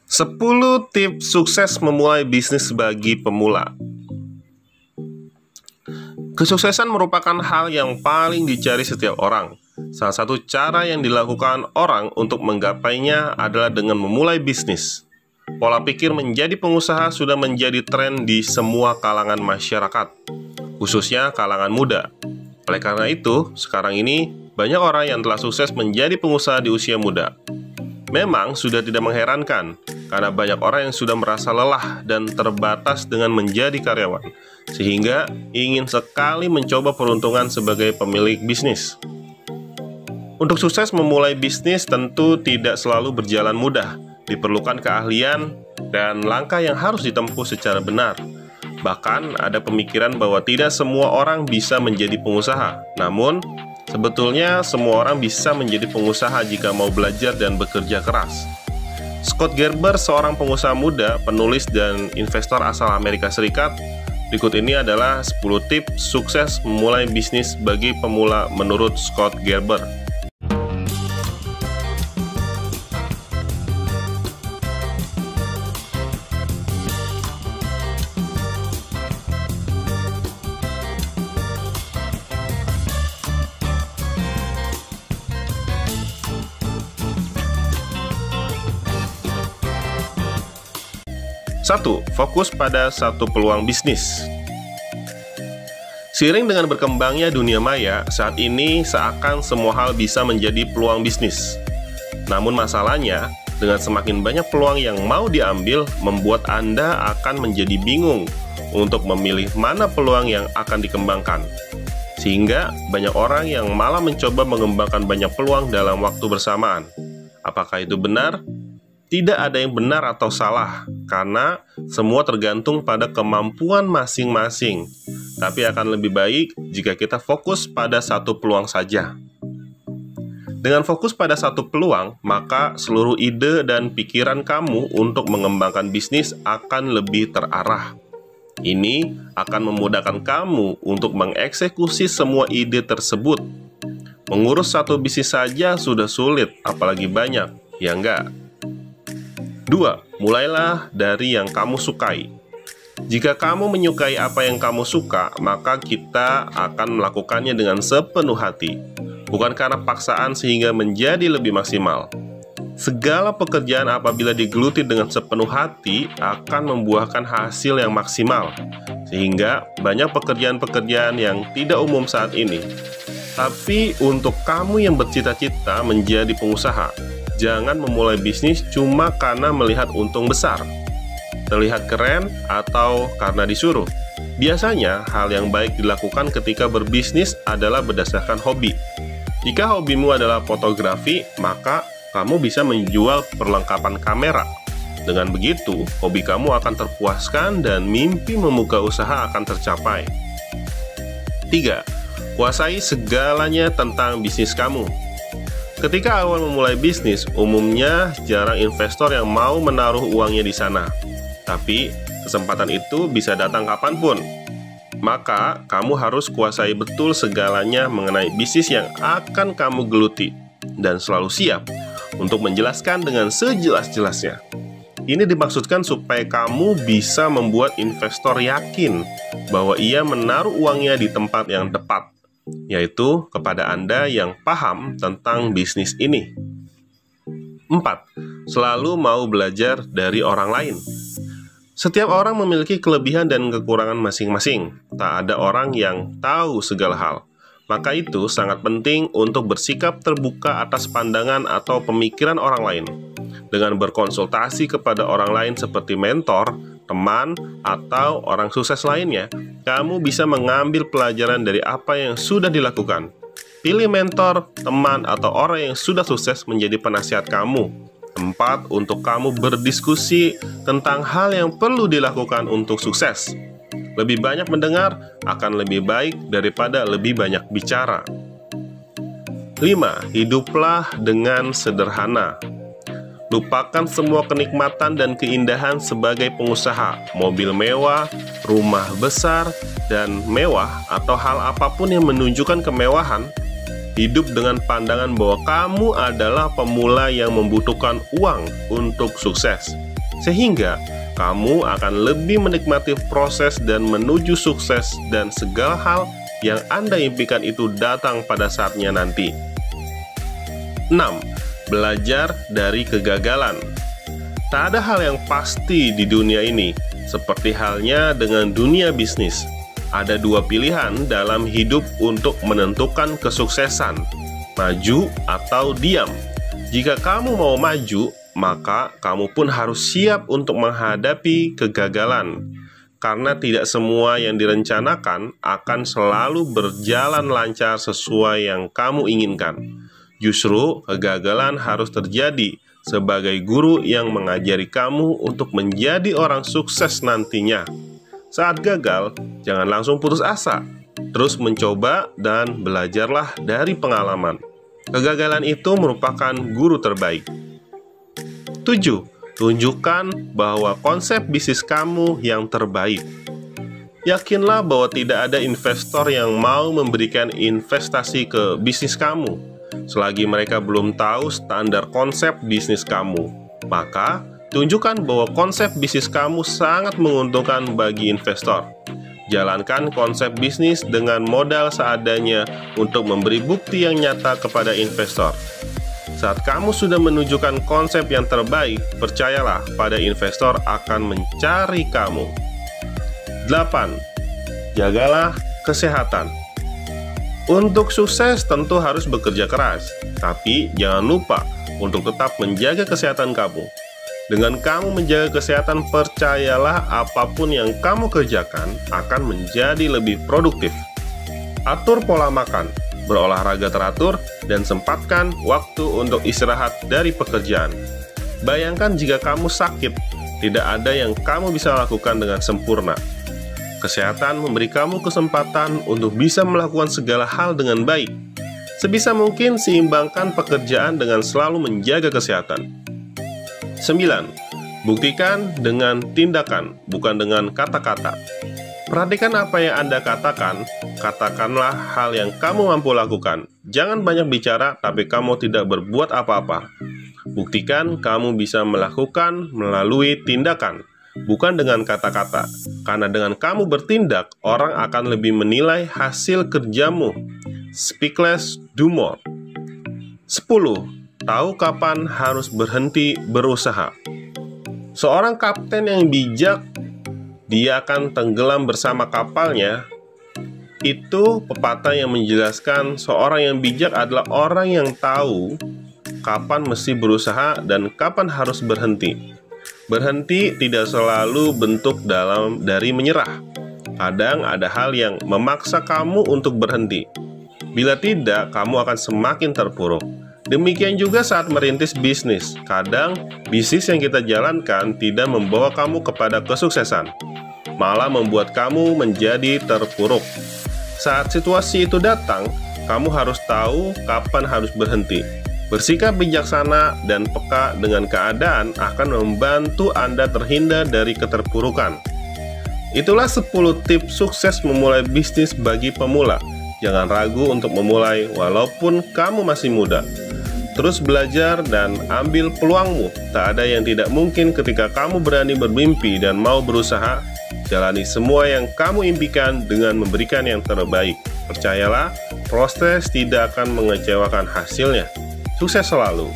10 tips sukses memulai bisnis bagi pemula. Kesuksesan merupakan hal yang paling dicari setiap orang. Salah satu cara yang dilakukan orang untuk menggapainya adalah dengan memulai bisnis. Pola pikir menjadi pengusaha sudah menjadi tren di semua kalangan masyarakat, khususnya kalangan muda. Oleh karena itu, sekarang ini banyak orang yang telah sukses menjadi pengusaha di usia muda. Memang sudah tidak mengherankan, karena banyak orang yang sudah merasa lelah dan terbatas dengan menjadi karyawan, sehingga ingin sekali mencoba peruntungan sebagai pemilik bisnis. Untuk sukses memulai bisnis tentu tidak selalu berjalan mudah, diperlukan keahlian dan langkah yang harus ditempuh secara benar. Bahkan ada pemikiran bahwa tidak semua orang bisa menjadi pengusaha, namun sebetulnya semua orang bisa menjadi pengusaha jika mau belajar dan bekerja keras. Scott Gerber, seorang pengusaha muda, penulis dan investor asal Amerika Serikat. Berikut ini adalah 10 tips sukses memulai bisnis bagi pemula menurut Scott Gerber. Satu, fokus pada satu peluang bisnis. Seiring dengan berkembangnya dunia maya, saat ini seakan semua hal bisa menjadi peluang bisnis. Namun masalahnya, dengan semakin banyak peluang yang mau diambil, membuat Anda akan menjadi bingung untuk memilih mana peluang yang akan dikembangkan. Sehingga banyak orang yang malah mencoba mengembangkan banyak peluang dalam waktu bersamaan. Apakah itu benar? Tidak ada yang benar atau salah, karena semua tergantung pada kemampuan masing-masing. Tapi akan lebih baik jika kita fokus pada satu peluang saja. Dengan fokus pada satu peluang, maka seluruh ide dan pikiran kamu untuk mengembangkan bisnis akan lebih terarah. Ini akan memudahkan kamu untuk mengeksekusi semua ide tersebut. Mengurus satu bisnis saja sudah sulit, apalagi banyak, ya enggak? 2. Mulailah dari yang kamu sukai. Jika kamu menyukai apa yang kamu suka, maka kita akan melakukannya dengan sepenuh hati, bukan karena paksaan sehingga menjadi lebih maksimal. Segala pekerjaan apabila digeluti dengan sepenuh hati akan membuahkan hasil yang maksimal, sehingga banyak pekerjaan-pekerjaan yang tidak umum saat ini. Tapi untuk kamu yang bercita-cita menjadi pengusaha, jangan memulai bisnis cuma karena melihat untung besar, terlihat keren, atau karena disuruh. Biasanya, hal yang baik dilakukan ketika berbisnis adalah berdasarkan hobi. Jika hobimu adalah fotografi, maka kamu bisa menjual perlengkapan kamera. Dengan begitu, hobi kamu akan terpuaskan dan mimpi membuka usaha akan tercapai. 3. Kuasai segalanya tentang bisnis kamu. Ketika awal memulai bisnis, umumnya jarang investor yang mau menaruh uangnya di sana. Tapi, kesempatan itu bisa datang kapanpun. Maka, kamu harus kuasai betul segalanya mengenai bisnis yang akan kamu geluti, dan selalu siap untuk menjelaskan dengan sejelas-jelasnya. Ini dimaksudkan supaya kamu bisa membuat investor yakin bahwa ia menaruh uangnya di tempat yang tepat, yaitu kepada Anda yang paham tentang bisnis ini. 4. Selalu mau belajar dari orang lain. Setiap orang memiliki kelebihan dan kekurangan masing-masing. Tak ada orang yang tahu segala hal. Maka itu sangat penting untuk bersikap terbuka atas pandangan atau pemikiran orang lain. Dengan berkonsultasi kepada orang lain seperti mentor, teman, atau orang sukses lainnya, kamu bisa mengambil pelajaran dari apa yang sudah dilakukan. Pilih mentor, teman, atau orang yang sudah sukses menjadi penasihat kamu. 4. Untuk kamu berdiskusi tentang hal yang perlu dilakukan untuk sukses. Lebih banyak mendengar akan lebih baik daripada lebih banyak bicara. 5. Hiduplah dengan sederhana. Lupakan semua kenikmatan dan keindahan sebagai pengusaha, mobil mewah, rumah besar, dan mewah, atau hal apapun yang menunjukkan kemewahan. hidup dengan pandangan bahwa kamu adalah pemula yang membutuhkan uang untuk sukses, sehingga kamu akan lebih menikmati proses dan menuju sukses, dan segala hal yang Anda impikan itu datang pada saatnya nanti. 6. Belajar dari kegagalan. Tak ada hal yang pasti di dunia ini, seperti halnya dengan dunia bisnis. Ada dua pilihan dalam hidup untuk menentukan kesuksesan, maju atau diam. Jika kamu mau maju, maka kamu pun harus siap untuk menghadapi kegagalan. Karena tidak semua yang direncanakan akan selalu berjalan lancar sesuai yang kamu inginkan. Justru kegagalan harus terjadi sebagai guru yang mengajari kamu untuk menjadi orang sukses nantinya. Saat gagal, jangan langsung putus asa. Terus mencoba dan belajarlah dari pengalaman. Kegagalan itu merupakan guru terbaik. 7. Tunjukkan bahwa konsep bisnis kamu yang terbaik. Yakinlah bahwa tidak ada investor yang mau memberikan investasi ke bisnis kamu selagi mereka belum tahu standar konsep bisnis kamu. Maka, tunjukkan bahwa konsep bisnis kamu sangat menguntungkan bagi investor. Jalankan konsep bisnis dengan modal seadanya untuk memberi bukti yang nyata kepada investor. Saat kamu sudah menunjukkan konsep yang terbaik, percayalah pada investor akan mencari kamu. 8. Jagalah kesehatan. Untuk sukses tentu harus bekerja keras, tapi jangan lupa untuk tetap menjaga kesehatan kamu. Dengan kamu menjaga kesehatan, percayalah apapun yang kamu kerjakan akan menjadi lebih produktif. Atur pola makan, berolahraga teratur, dan sempatkan waktu untuk istirahat dari pekerjaan. Bayangkan jika kamu sakit, tidak ada yang kamu bisa lakukan dengan sempurna. Kesehatan memberi kamu kesempatan untuk bisa melakukan segala hal dengan baik. Sebisa mungkin seimbangkan pekerjaan dengan selalu menjaga kesehatan. 9. Buktikan dengan tindakan, bukan dengan kata-kata. Perhatikan apa yang Anda katakan, katakanlah hal yang kamu mampu lakukan. Jangan banyak bicara, tapi kamu tidak berbuat apa-apa. Buktikan kamu bisa melakukan melalui tindakan, bukan dengan kata-kata. Karena dengan kamu bertindak, orang akan lebih menilai hasil kerjamu. Speak less, do more. 10. Tahu kapan harus berhenti berusaha. Seorang kapten yang bijak, dia akan tenggelam bersama kapalnya. Itu pepatah yang menjelaskan seorang yang bijak adalah orang yang tahu kapan mesti berusaha dan kapan harus berhenti. Berhenti tidak selalu bentuk dari menyerah. Kadang ada hal yang memaksa kamu untuk berhenti. Bila tidak, kamu akan semakin terpuruk. Demikian juga saat merintis bisnis. Kadang, bisnis yang kita jalankan tidak membawa kamu kepada kesuksesan, malah membuat kamu menjadi terpuruk. Saat situasi itu datang, kamu harus tahu kapan harus berhenti. Bersikap bijaksana dan peka dengan keadaan akan membantu Anda terhindar dari keterpurukan. Itulah 10 tips sukses memulai bisnis bagi pemula. Jangan ragu untuk memulai walaupun kamu masih muda. Terus belajar dan ambil peluangmu. Tak ada yang tidak mungkin ketika kamu berani bermimpi dan mau berusaha. Jalani semua yang kamu impikan dengan memberikan yang terbaik. Percayalah, proses tidak akan mengecewakan hasilnya. Sukses selalu.